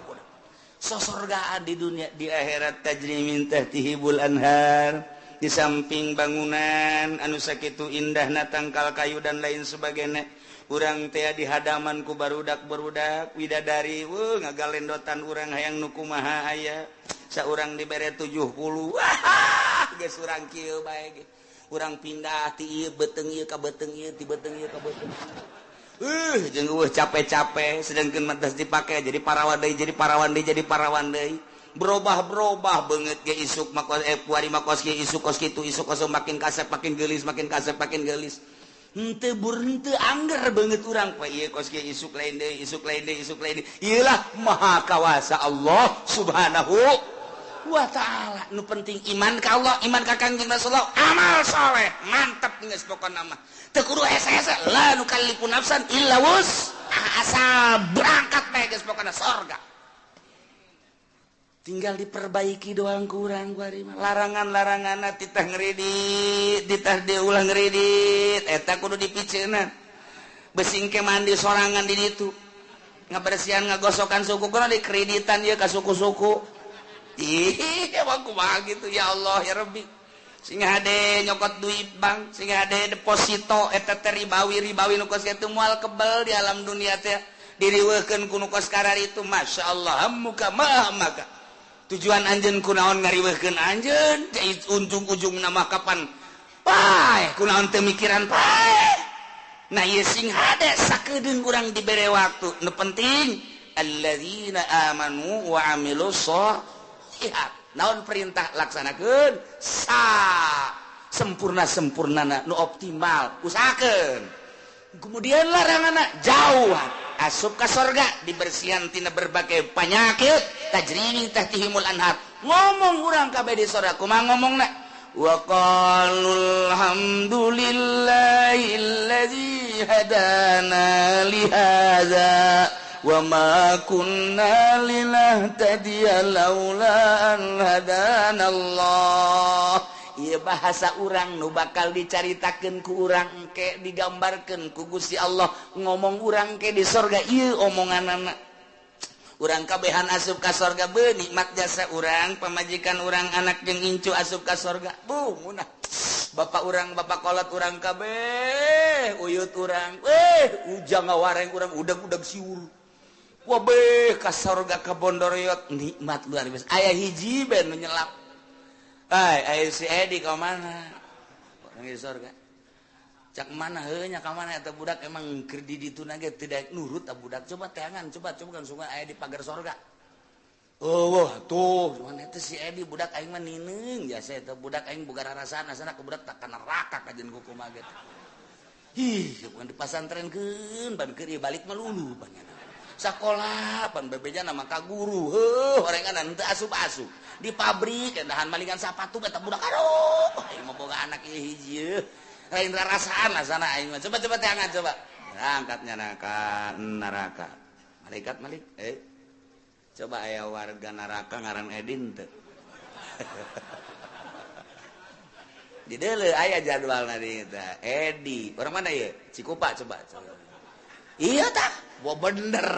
sosorgaan di dunia di akhirat tajri min tahtihibul anhar di samping bangunan anu sakitu indahna tangkal kayu dan lain sebagainya urang teh di hadaman ku barudak-barudak widadari ngagalendotan urang hayang nu kumaha aya saurang dibere 70 wah geus urang kieu bae ge urang pindah ti ieu beteung ieu ka beteung ieu ti beteung ieu ka beteung jeung capek-capek sedengkeun mantas dipake jadi parawan deui jadi parawan deui jadi parawan deui berubah-berubah beungeut ge isuk makos puari makos ge isuk kos kitu isuk kos makin kasep makin geulis makin kasep makin geulis henteu henteu angger beungeut urang poe ieu kos ge isuk lain deui isuk lain deui isuk lain deui ieulah maha kawasa Allah subhanahu wa ta'ala nu penting iman ka Allah iman ka Kangjeng Rasulullah amal saleh mantep geus pokona mah teu kudu hese-hese la nukallifu nafsan illa wus asal berangkat bae geus pokona surga tinggal diperbaiki doang kurang larangan-larangan titah ngeredit titah diulang ngeredit eta kudu dipiceunan besingke mandi sorangan di ditu ngabersihan ngagosokan suku kuna di kreditan ya ka suku-suku ih emang kumaha gitu ya Allah ya Rabbi sehingga hade nyokot duit bank sehingga hade deposito eta teh ribawi nu kos kitu moal kebel di alam dunia teh diriweukeun ku nu kos karar itu masyaallah muka maka tujuan anjeun kunaon ngariweuhkeun anjeun ujung-ujungna mah kapan pae kunaon teu mikiran pae nah ieu sing hade sakedeung urang dibere waktu nu penting alladzina amanu wa amilus sholihat naon perintah laksanakeun sempurnana nu optimal usahakeun kemudian laranganna jauhan asup ka sorga dibersihan tina berbagai penyakit tajri tahtihimul anhar ngomong urang kabeh di sorga kumaha ngomongna wa qalul hamdulillahilladzi hadana li hadza wa ma kunna linahtadiya laula an hadanallah ieu bahasa urang nu bakal dicaritakeun ku urang engke digambarkeun ku Gusti Allah ngomong urang ke di sorga ieu omonganana urang kabehan asup ka sorga beun nikmat jasa urang pamajikan urang anak jeung incu asup ka sorga munah bapak urang bapak kolot urang kabeh uyut urang ujang ngawareng urang udag-udag siul wabeh ka sorga ka Bondoroyot nikmat luar biasa aya hiji ben nu nyelap ayo si Edi ka mana orang di sorga cak mana heunya ka mana eta budak emang keur di dituna ge tidak nurut ta budak coba teangan coba kan sungan aya di pagar sorga wah tuh cuman eta si Edi budak aing mah nineung jasa eta budak aing boga rarasaan asana ka budak tak ka neraka kajen ku kumaha ge bukan di pasantrenkeun ban keur balik mah lulu banyak sakola pan bebeja nama ka guru orengan teu asup-asup di pabrik endahan malingan sapatu eta budak aduh aing mah boga anak ieu hiji lain rarasaan asana aing mah coba teangan coba angkatnya neraka malaikat malik coba aya warga neraka ngaran Edin teu di deuleu aya jadwalna di eta Edi orang mana ye Cikupa coba iya tah wah bener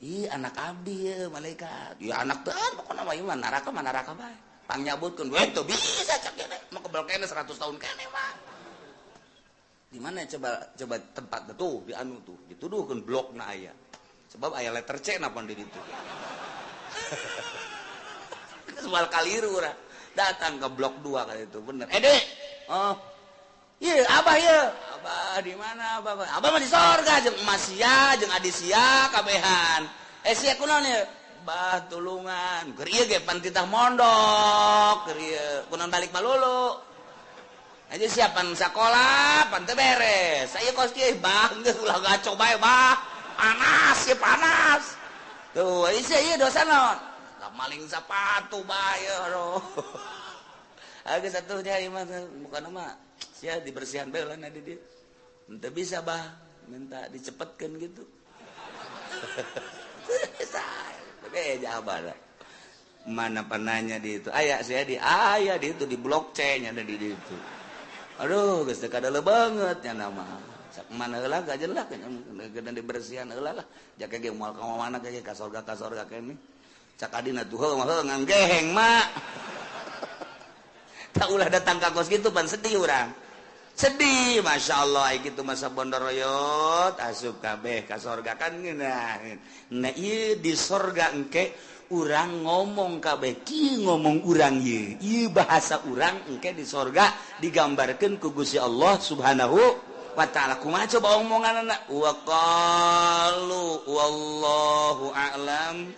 ih anak abdi ya malaikat ya anak tean pokoknya mah iman naraka bae pangyabutkeun we teu bisa cak kene mah kebal kene 100 tahun kene mah di mana coba tempat tuh di anu tuh dituduhkeun blokna aya sebab aya letter C napa di ditu soal kaliru urang datang ke blok 2 kali itu bener Dek iya abah ya abah di mana abah mah di sorga jeung emas sia jeung adi sia kabehan sia kunaon ya bah tulungan keur ieu ge pan titah mondok keur ieu kunaon balik malulu aja siapan sakola pan teu beres saya kos kieu bah geus ulah gaco bae bah panas ya panas tuh ieu dosa naon maling sepatu bae aduh agak satu dia mah bukan mah sia dibersihan bae lah di dia ente bisa bah minta dicepetkeun gitu jawaban mana pananya di itu aya sia di aya di itu di blok C nya ada di itu aduh geus teu kadele banget nya nama sak mana heula gajen lah geus dibersihan heula lah jake ge moal ka mana ge ka sorga kene cak adina tuh heuh mah ngangeheng mak tak ulah datang ka kos gitu pan sedih urang sedih Masya Allah gitu masa Bondoroyot asup kabeh ka sorga kan nah ieu di sorga engke urang ngomong kabeh ki ngomong urang ieu bahasa urang engke di sorga digambarkeun ku Gusti Allah Subhanahu wa taala kumaha coba omonganna wa qalu wallahu a'lam